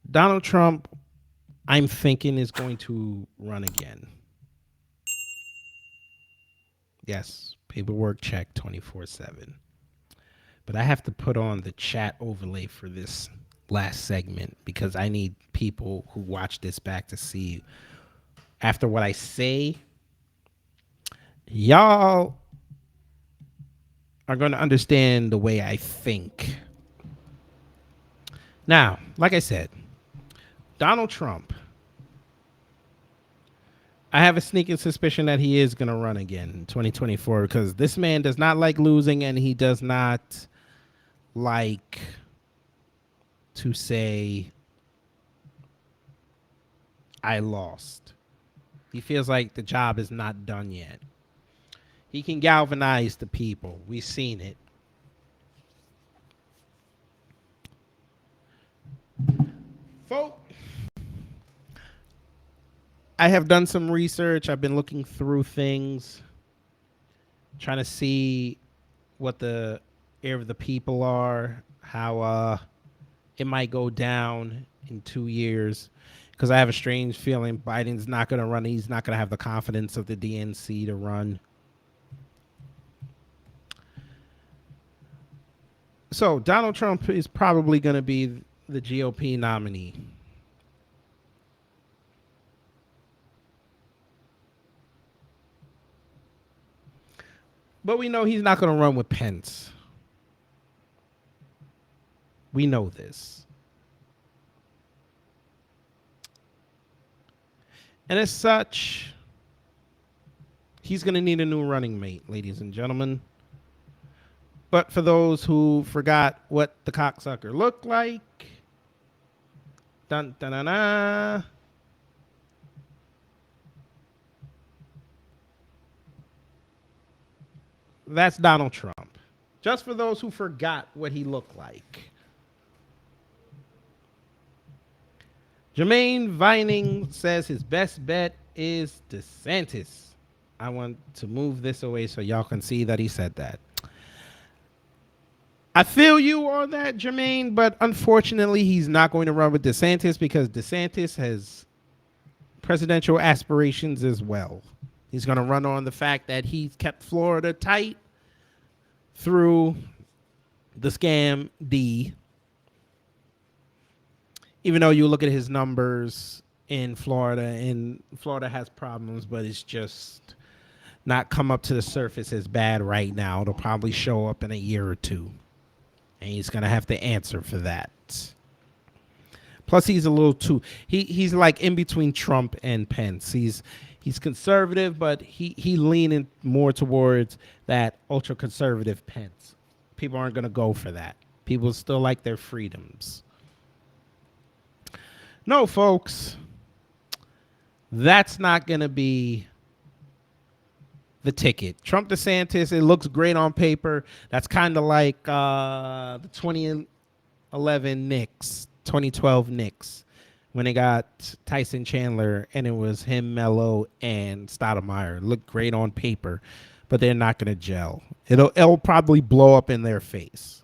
Donald Trump, I'm thinking, is going to run again. Yes, paperwork check 24/7. But I have to put on the chat overlay for this last segment because I need people who watch this back to see after what I say, y'all are going to understand the way I think. Now, like I said, Donald Trump, I have a sneaking suspicion that he is going to run again in 2024 because this man does not like losing and he does not like to say, I lost. He feels like the job is not done yet. He can galvanize the people. We've seen it. Folks, I have done some research. I've been looking through things, trying to see what the air of the people are, how it might go down in 2 years. Because I have a strange feeling Biden's not going to run. He's not going to have the confidence of the DNC to run. So Donald Trump is probably going to be the GOP nominee. But we know he's not going to run with Pence. We know this. And as such, he's going to need a new running mate, ladies and gentlemen. But for those who forgot what the cocksucker looked like, dun dun dun dun. That's Donald Trump. Just for those who forgot what he looked like. Jermaine Vining says his best bet is DeSantis. I want to move this away so y'all can see that he said that. I feel you on that, Jermaine, but unfortunately, he's not going to run with DeSantis because DeSantis has presidential aspirations as well. He's going to run on the fact that he's kept Florida tight through the scam D. Even though you look at his numbers in Florida, and Florida has problems, but it's just not come up to the surface as bad right now. It'll probably show up in a year or two. And he's going to have to answer for that. Plus, he's a little too... He's like in between Trump and Pence. He's conservative, but he leaning more towards that ultra-conservative Pence. People aren't going to go for that. People still like their freedoms. No, folks. That's not going to be the ticket. Trump DeSantis, it looks great on paper. That's kind of like the 2011 Knicks, 2012 Knicks, when they got Tyson Chandler and it was him, Melo, and Stoudemire. It looked great on paper, but they're not going to gel. It'll probably blow up in their face.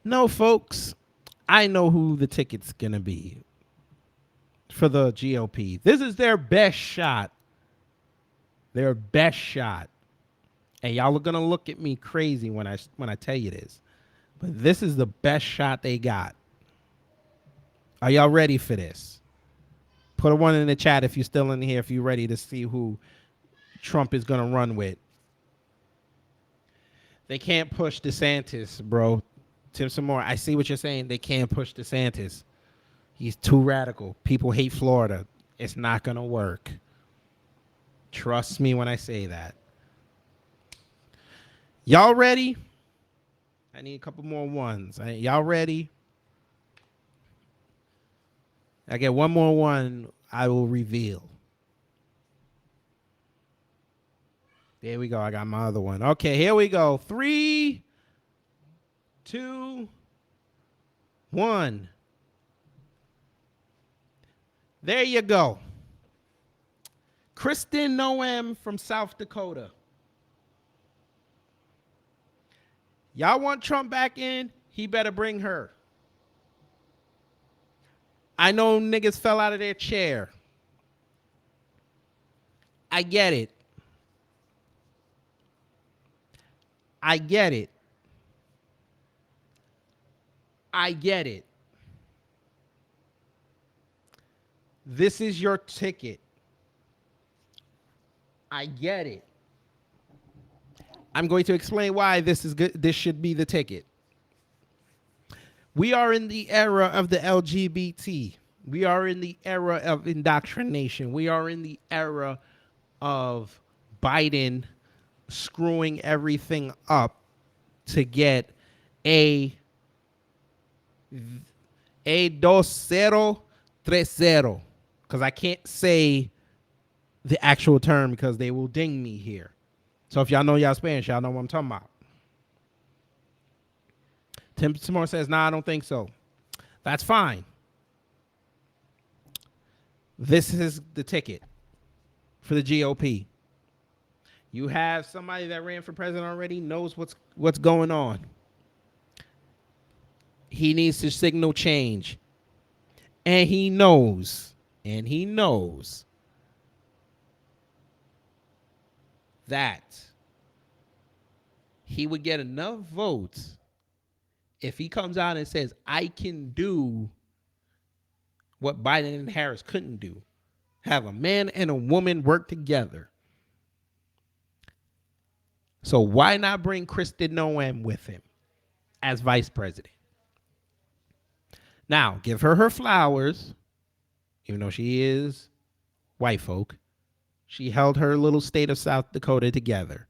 No, folks, I know who the ticket's going to be for the GOP. This is their best shot. Their best shot. And y'all are going to look at me crazy when I tell you this. But this is the best shot they got. Are y'all ready for this? Put a one in the chat if you're still in here, if you're ready to see who Trump is going to run with. They can't push DeSantis, bro. Tim Samore, I see what you're saying. They can't push DeSantis. He's too radical. People hate Florida. It's not going to work. Trust me when I say that. Y'all ready? I need a couple more ones. Y'all ready? I get one more one, I will reveal. There we go. I got my other one. Okay, here we go. 3, 2, 1. There you go. Kristen Noem from South Dakota. Y'all want Trump back in? He better bring her. I know niggas fell out of their chair. I get it. I get it. I get it. This is your ticket. I get it. I'm going to explain why this is good. This should be the ticket. We are in the era of the LGBT. We are in the era of indoctrination. We are in the era of Biden screwing everything up to get a 2030, because I can't say the actual term because they will ding me here. So if y'all know y'all Spanish, y'all know what I'm talking about. Tim Simone says, nah, I don't think so. That's fine. This is the ticket for the GOP. You have somebody that ran for president already, knows what's going on. He needs to signal change. And he knows that he would get enough votes if he comes out and says, I can do what Biden and Harris couldn't do. Have a man and a woman work together. So why not bring Kristen Noem with him as vice president? Now, give her flowers, even though she is white folk. She held her little state of South Dakota together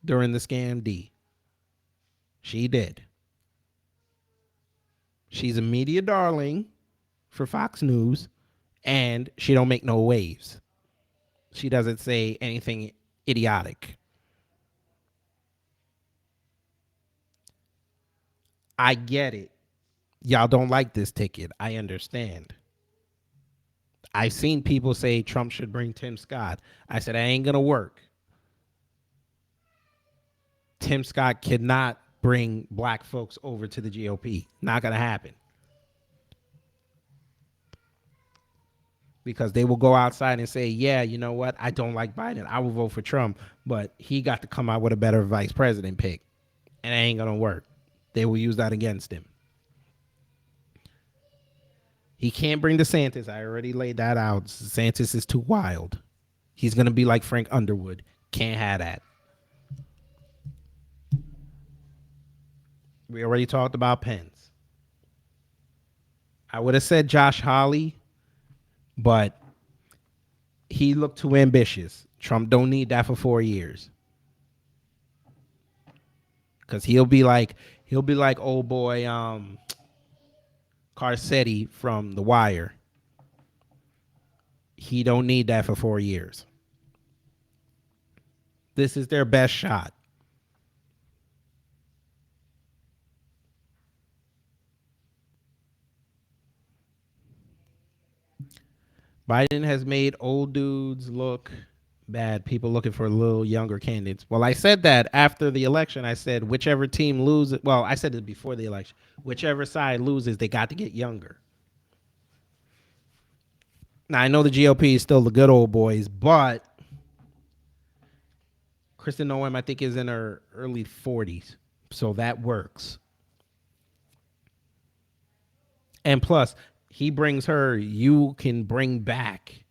during the Scam D. She did. She's a media darling for Fox News, and she don't make no waves. She doesn't say anything idiotic. I get it. Y'all don't like this ticket. I understand. I've seen people say Trump should bring Tim Scott. I said, that ain't going to work. Tim Scott cannot bring black folks over to the GOP. Not going to happen. Because they will go outside and say, yeah, you know what? I don't like Biden. I will vote for Trump, but he got to come out with a better vice president pick. And it ain't going to work. They will use that against him. He can't bring DeSantis. I already laid that out. DeSantis is too wild. He's going to be like Frank Underwood. Can't have that. We already talked about Pence. I would have said Josh Hawley, but he looked too ambitious. Trump don't need that for 4 years. Because he'll be like old boy Garcetti from The Wire. He don't need that for 4 years. This is their best shot. Biden has made old dudes look bad. People looking for little younger candidates. Well, I said that after the election. I said whichever team loses. Well, I said it before the election. Whichever side loses, they got to get younger. Now, I know the GOP is still the good old boys, but Kristen Noem, I think, is in her early 40s. So that works. And plus, he brings her, you can bring back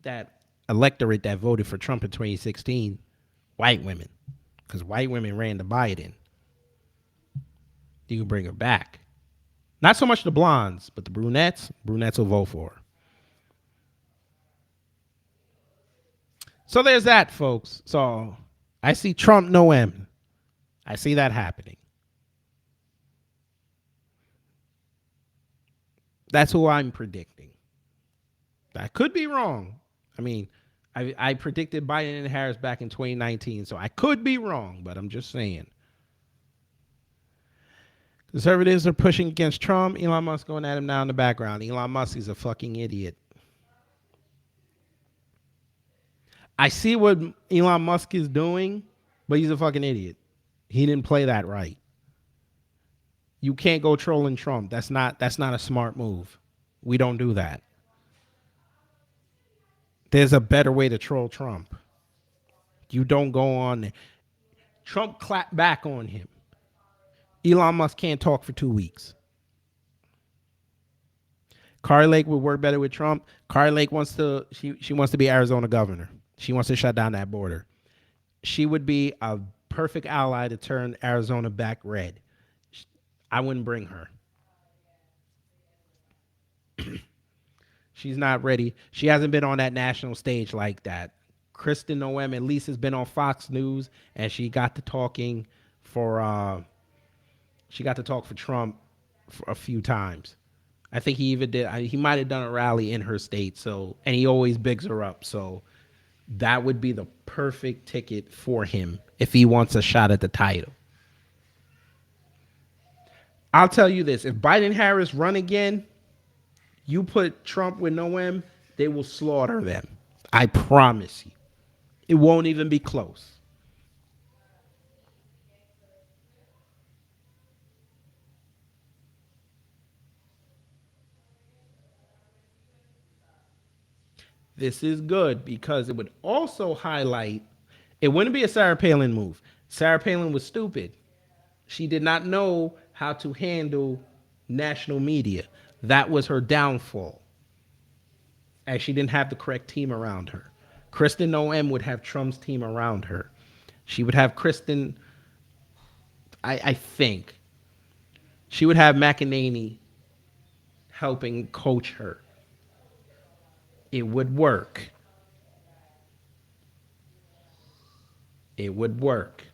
that electorate that voted for Trump in 2016, white women, because white women ran to Biden. You can bring her back. Not so much the blondes, but the brunettes will vote for her. So there's that, folks. So I see Trump Noem. I see that happening. That's who I'm predicting. I could be wrong. I mean, I predicted Biden and Harris back in 2019, so I could be wrong, but I'm just saying. Conservatives are pushing against Trump. Elon Musk going at him now in the background. Elon Musk is a fucking idiot. I see what Elon Musk is doing, But he's a fucking idiot. He didn't play that right. You can't go trolling Trump. That's not a smart move. We don't do that. There's a better way to troll Trump. You don't go on. Trump clapped back on him. Elon Musk can't talk for 2 weeks. Kari Lake would work better with Trump. Kari Lake wants to she wants to be Arizona governor. She wants to shut down that border. She would be a perfect ally to turn Arizona back red. I wouldn't bring her. She's not ready. She hasn't been on that national stage like that. Kristen Noem at least has been on Fox News, and she got to talking for she got to talk for Trump for a few times. I think he even did. He might have done a rally in her state. So, and he always bigs her up. So, that would be the perfect ticket for him if he wants a shot at the title. I'll tell you this: if Biden and Harris run again, you put Trump with Noem, they will slaughter them. I promise you. It won't even be close. This is good because it would also highlight, it wouldn't be a Sarah Palin move. Sarah Palin was stupid. She did not know how to handle national media. That was her downfall. And she didn't have the correct team around her. Kristen Noem would have Trump's team around her. She would have Kristen, I think. She would have McEnany helping coach her. It would work. It would work.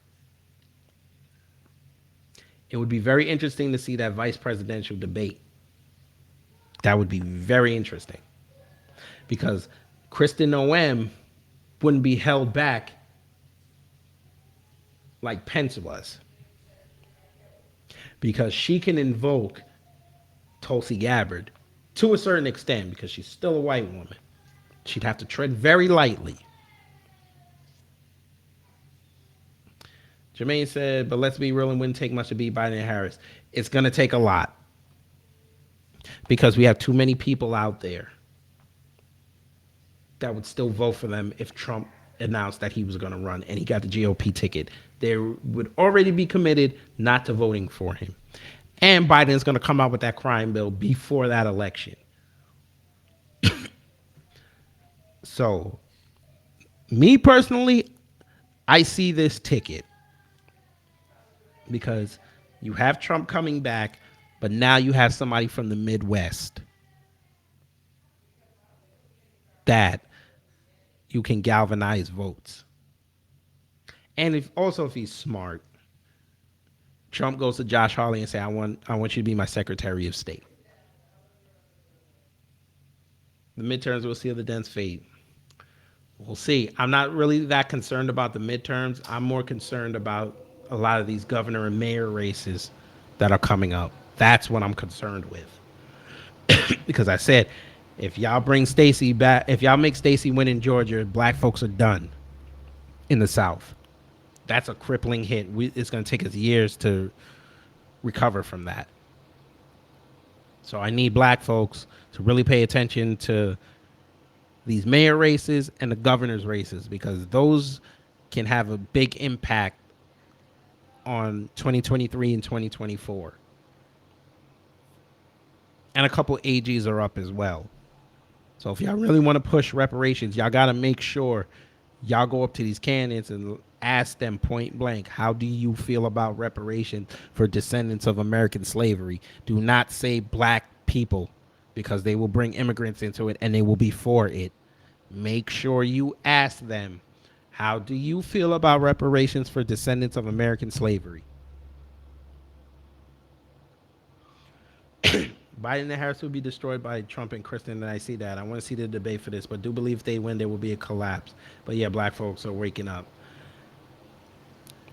It would be very interesting to see that vice presidential debate. That would be very interesting. Because Kristen Noem wouldn't be held back like Pence was. Because she can invoke Tulsi Gabbard to a certain extent because she's still a white woman. She'd have to tread very lightly. Jermaine said, but let's be real, it wouldn't take much to beat Biden and Harris. It's going to take a lot because we have too many people out there that would still vote for them if Trump announced that he was going to run and he got the GOP ticket. They would already be committed not to voting for him. And Biden's going to come out with that crime bill before that election. So, me personally, I see this ticket because you have Trump coming back, but now you have somebody from the Midwest that you can galvanize votes. And if he's smart, Trump goes to Josh Hawley and say, I want you to be my Secretary of State. The midterms will seal the dense fate. We'll see. I'm not really that concerned about the midterms. I'm more concerned about a lot of these governor and mayor races that are coming up. That's what I'm concerned with. Because I said, if y'all bring Stacey back, if y'all make Stacey win in Georgia, black folks are done in the South. That's a crippling hit. It's going to take us years to recover from that. So I need black folks to really pay attention to these mayor races and the governor's races because those can have a big impact on 2023 and 2024. And a couple AGs are up as well. So if y'all really want to push reparations, y'all got to make sure y'all go up to these candidates and ask them point blank, how do you feel about reparations for descendants of American slavery? Do not say black people because they will bring immigrants into it and they will be for it. Make sure you ask them, how do you feel about reparations for descendants of American slavery? Biden and Harris will be destroyed by Trump and Kristen, and I see that. I want to see the debate for this, but do believe if they win, there will be a collapse. But yeah, black folks are waking up.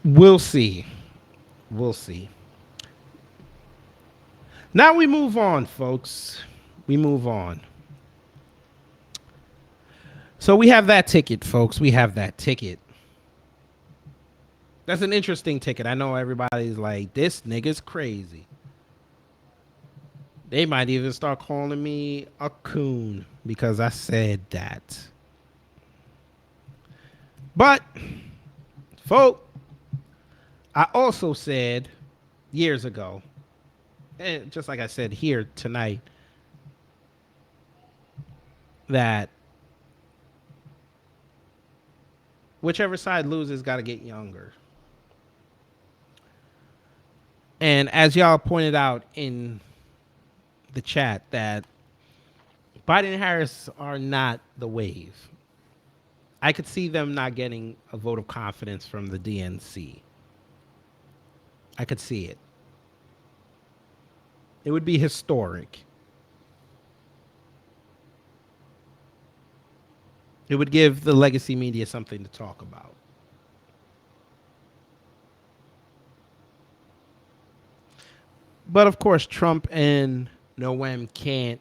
We'll see. We'll see. Now we move on, folks. We move on. So we have that ticket, folks. We have that ticket. That's an interesting ticket. I know everybody's like, this nigga's crazy. They might even start calling me a coon because I said that. But, folk, I also said years ago, and just like I said here tonight, that whichever side loses got to get younger. And as y'all pointed out in the chat, that Biden and Harris are not the wave. I could see them not getting a vote of confidence from the DNC. I could see it. It would be historic. It would give the legacy media something to talk about. But of course, Trump and Noem can't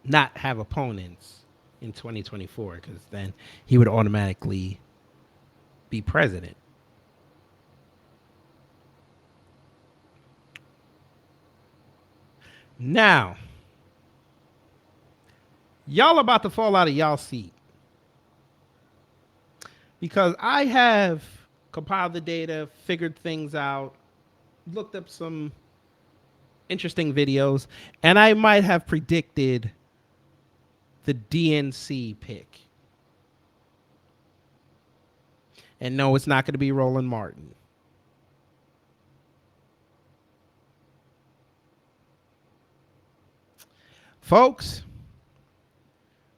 not have opponents in 2024 because then he would automatically be president. Now, y'all about to fall out of y'all seat because I have compiled the data, figured things out, looked up some interesting videos, and I might have predicted the DNC pick. And no, it's not going to be Roland Martin. Folks,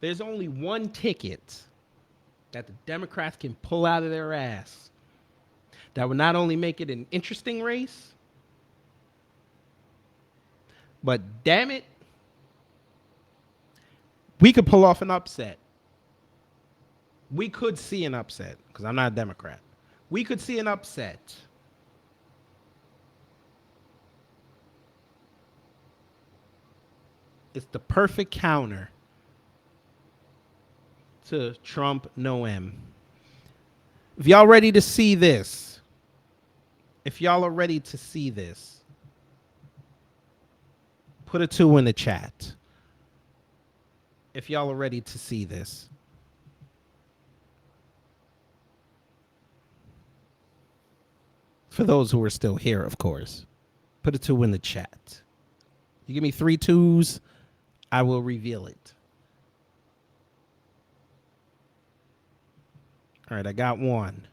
there's only one ticket that the Democrats can pull out of their ass that would not only make it an interesting race, but damn it, we could pull off an upset. We could see an upset because I'm not a Democrat. We could see an upset. It's the perfect counter to Trump Noem. If y'all ready to see this, if y'all are ready to see this, put a 2 in the chat. If y'all are ready to see this. For those who are still here, of course. Put a 2 in the chat. You give me 3 2s, I will reveal it. All right, I got 1.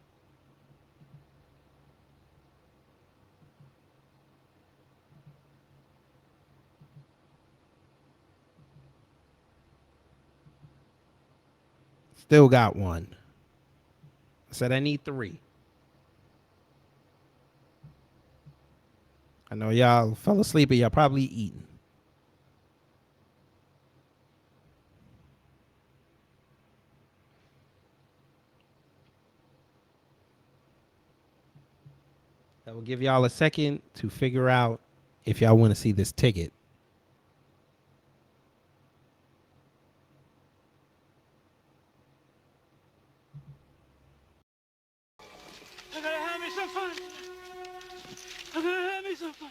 Still got 1. I said I need 3. I know y'all fell asleep, but y'all probably eating. I will give y'all a second to figure out if y'all want to see this ticket. I gotta have me some fun. I gotta have me some fun.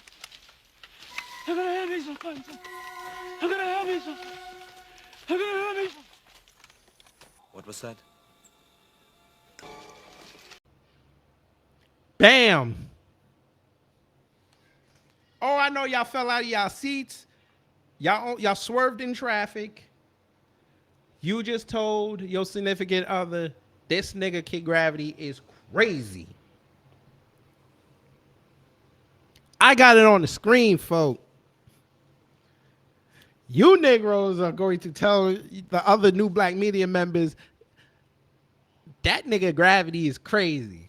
I gotta have me some fun. I gotta have me some fun. I gotta have me some fun. What was that? Bam! Oh, I know y'all fell out of y'all seats. Y'all swerved in traffic. You just told your significant other this nigga Kid Gravity is crazy. I got it on the screen, folk. You Negroes are going to tell the other new black media members that nigga Gravity is crazy.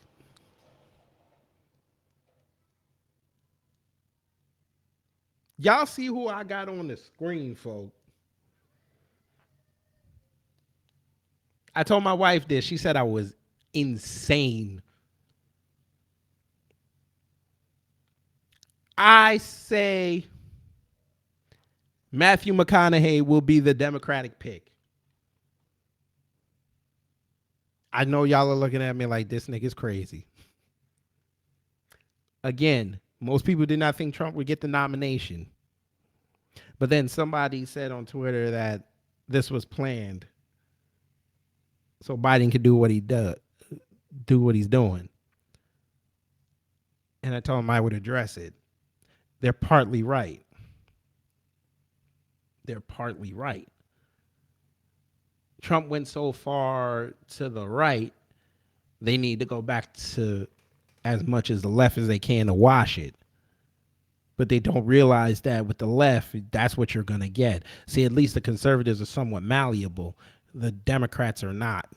Y'all see who I got on the screen, folk. I told my wife this. She said I was insane. I say Matthew McConaughey will be the Democratic pick. I know y'all are looking at me like this nigga's crazy. Again, most people did not think Trump would get the nomination. But then somebody said on Twitter that this was planned so Biden could do what he does, do what he's doing. And I told him I would address it. They're partly right. They're partly right. Trump went so far to the right, they need to go back to as much as the left as they can to wash it. But they don't realize that with the left, that's what you're going to get. See, at least the conservatives are somewhat malleable. The Democrats are not.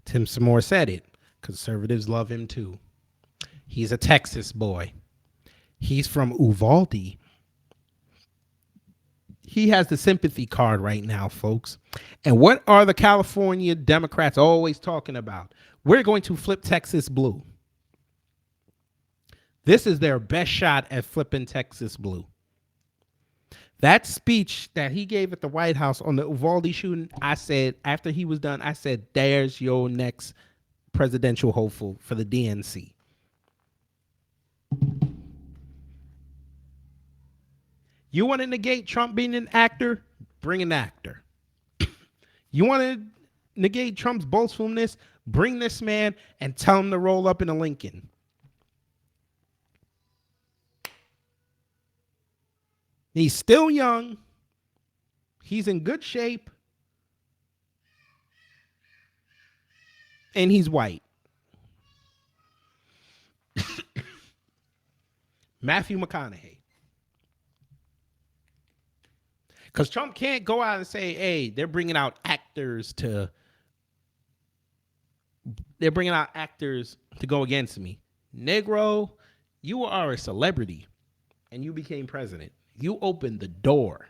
Tim Seymour said it. Conservatives love him too. He's a Texas boy. He's from Uvalde. He has the sympathy card right now, folks. And what are the California Democrats always talking about? We're going to flip Texas blue. This is their best shot at flipping Texas blue. That speech that he gave at the White House on the Uvalde shooting, I said, after he was done, I said, there's your next presidential hopeful for the DNC. You want to negate Trump being an actor? Bring an actor. You want to negate Trump's boastfulness? Bring this man and tell him to roll up in a Lincoln. He's still young. He's in good shape. And he's white. Matthew McConaughey. Because Trump can't go out and say, hey, they're bringing out actors to go against me. Negro, you are a celebrity and you became president. You opened the door.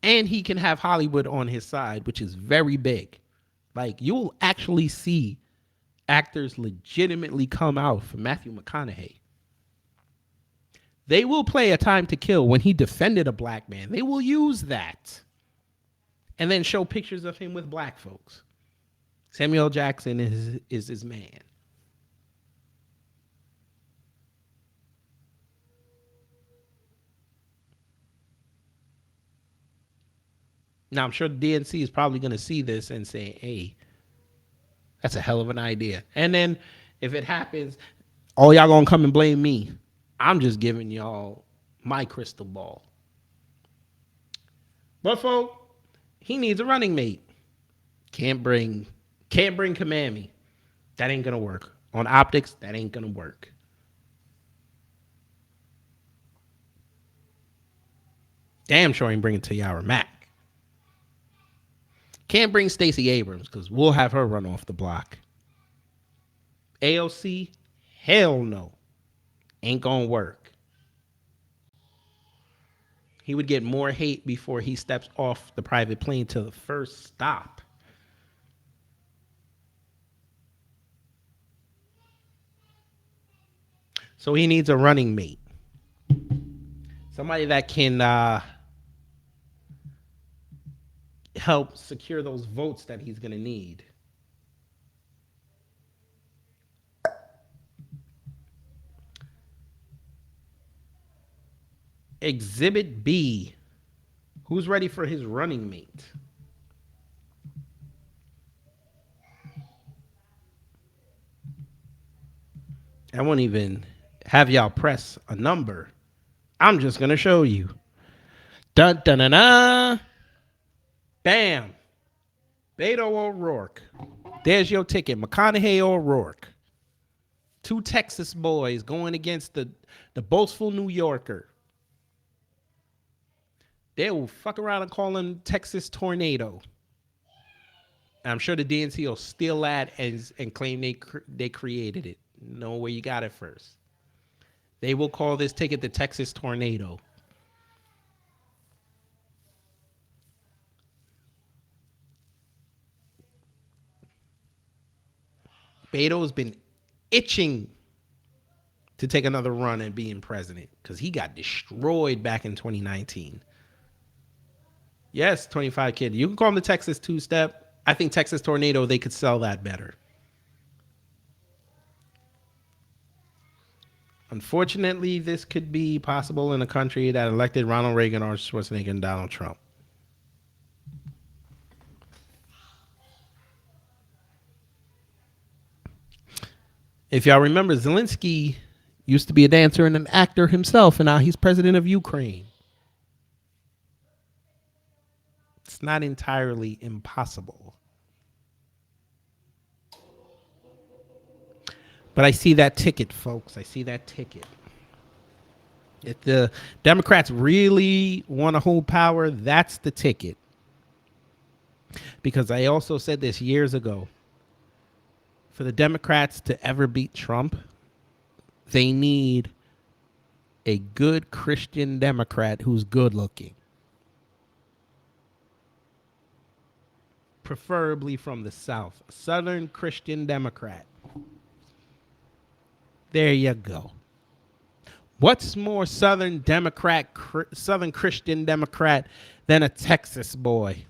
And he can have Hollywood on his side, which is very big. Like, you'll actually see actors legitimately come out for Matthew McConaughey. They will play A Time to Kill when he defended a black man. They will use that. And then show pictures of him with black folks. Samuel Jackson is his man. Now, I'm sure the DNC is probably going to see this and say, hey, that's a hell of an idea. And then if it happens, all y'all going to come and blame me. I'm just giving y'all my crystal ball. But, folks, he needs a running mate. Can't bring Kamami. That ain't going to work. On optics, that ain't going to work. Damn sure ain't bringing Tiara Mack. Can't bring Stacey Abrams because we'll have her run off the block. AOC, hell no. Ain't gonna work. He would get more hate before he steps off the private plane to the first stop. So he needs a running mate. Somebody that can help secure those votes that he's going to need. Exhibit B. Who's ready for his running mate? I won't even have y'all press a number. I'm just going to show you. Dun, dun, dun, dun. Bam. Beto O'Rourke. There's your ticket. McConaughey O'Rourke. Two Texas boys going against the boastful New Yorker. They will fuck around and call him Texas Tornado. I'm sure the DNC will steal that and claim they created it. No way, you got it first. They will call this ticket the Texas Tornado. Beto's been itching to take another run at being president because he got destroyed back in 2019. Yes, 25 kid. You can call him the Texas two-step. I think Texas Tornado, they could sell that better. Unfortunately, this could be possible in a country that elected Ronald Reagan, Arnold Schwarzenegger, and Donald Trump. If y'all remember, Zelensky used to be a dancer and an actor himself, and now he's president of Ukraine. It's not entirely impossible. But I see that ticket, folks. I see that ticket. If the Democrats really want to hold power, that's the ticket. Because I also said this years ago. For the Democrats to ever beat Trump, they need a good Christian Democrat who's good looking. Preferably from the South. A Southern Christian Democrat. There you go. What's more Southern Christian Democrat than a Texas boy?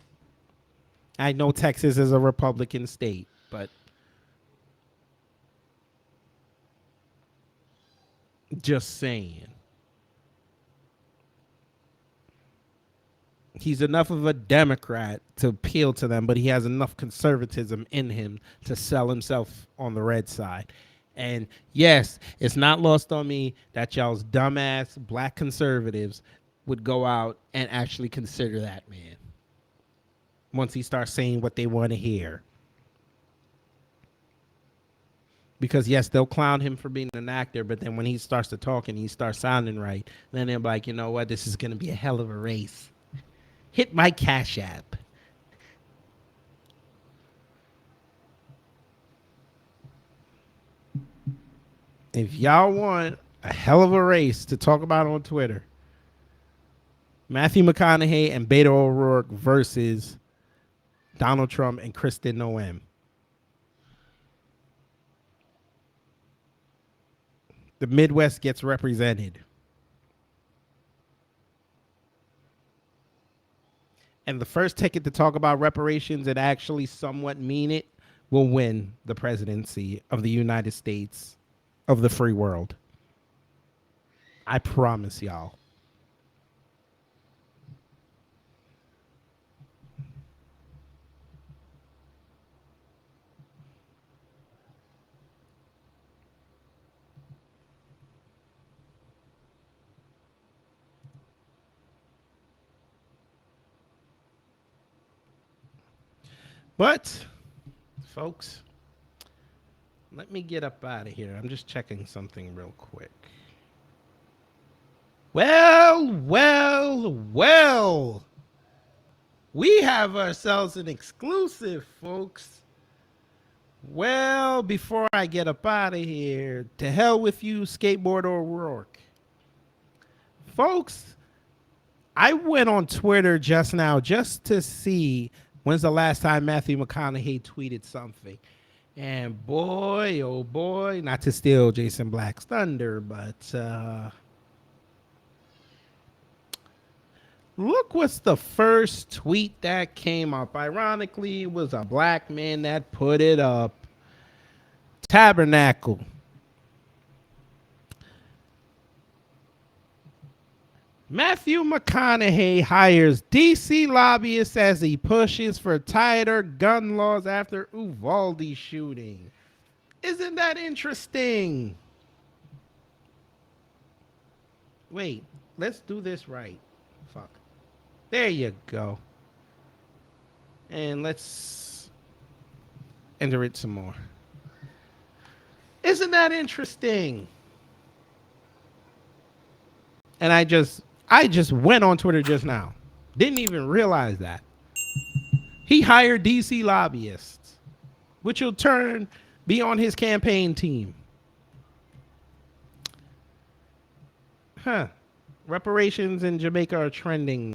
I know Texas is a Republican state, but just saying. He's enough of a Democrat to appeal to them, but he has enough conservatism in him to sell himself on the red side. And yes, it's not lost on me that y'all's dumbass black conservatives would go out and actually consider that man once he starts saying what they want to hear. Because yes, they'll clown him for being an actor, but then when he starts to talk and he starts sounding right, then they're like, you know what, this is going to be a hell of a race. Hit my Cash App. If y'all want a hell of a race to talk about on Twitter, Matthew McConaughey and Beto O'Rourke versus Donald Trump and Kristen Noem. The Midwest gets represented. And the first ticket to talk about reparations and actually somewhat mean it will win the presidency of the United States of the free world. I promise y'all. But, folks, let me get up out of here. I'm just checking something real quick. Well. We have ourselves an exclusive, folks. Well, before I get up out of here, to hell with you, Skateboard O'Rourke. Folks, I went on Twitter just now just to see when's the last time Matthew McConaughey tweeted something. And boy, oh boy, not to steal Jason Black's thunder, but look what's the first tweet that came up. Ironically, it was a black man that put it up. Tabernacle. Matthew McConaughey hires DC lobbyists as he pushes for tighter gun laws after Uvalde shooting. Isn't that interesting? Wait, let's do this right. Fuck. There you go. And let's enter it some more. Isn't that interesting? And I just went on Twitter just now. Didn't even realize that. He hired DC lobbyists, which will turn be on his campaign team. Reparations in Jamaica are trending.